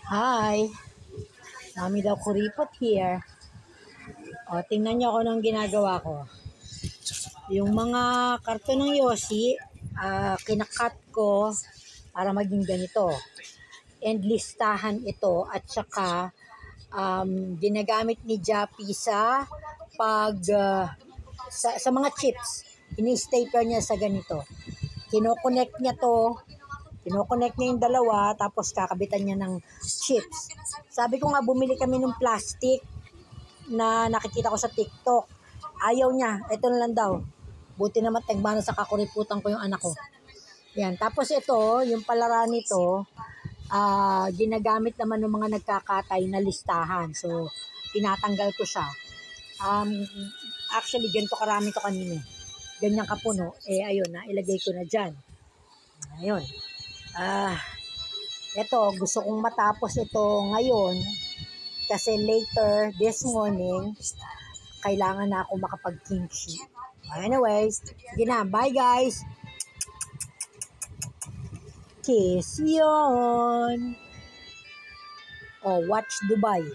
Hi, Mami daw kuripot here. O, tingnan nyo ako ng ginagawa ko. Yung mga karton ng Yossi, kinakat ko para maging ganito. And listahan ito at saka ginagamit ni Jappy sa pag sa mga chips. Ini-stapler niya sa ganito. Kino-connect niya yung dalawa, tapos kakabitan niya ng chips. Sabi ko nga, bumili kami ng plastic na nakikita ko sa TikTok. Ayaw niya. Ito na lang daw. Buti naman tagmana sa kakuriputan ko yung anak ko. Yan. Tapos ito, yung palaran nito, ginagamit naman ng mga nagkakatay na listahan. So, tinatanggal ko siya. Actually, ganito karami to kanina. Ganyan kapuno. Ayun na, ilagay ko na dyan. Ayun. Ito, gusto kong matapos ito ngayon kasi later this morning, kailangan na ako makapag-kimchi. Anyways, sige na. Bye guys! Kiss yon. Oh, watch Dubai.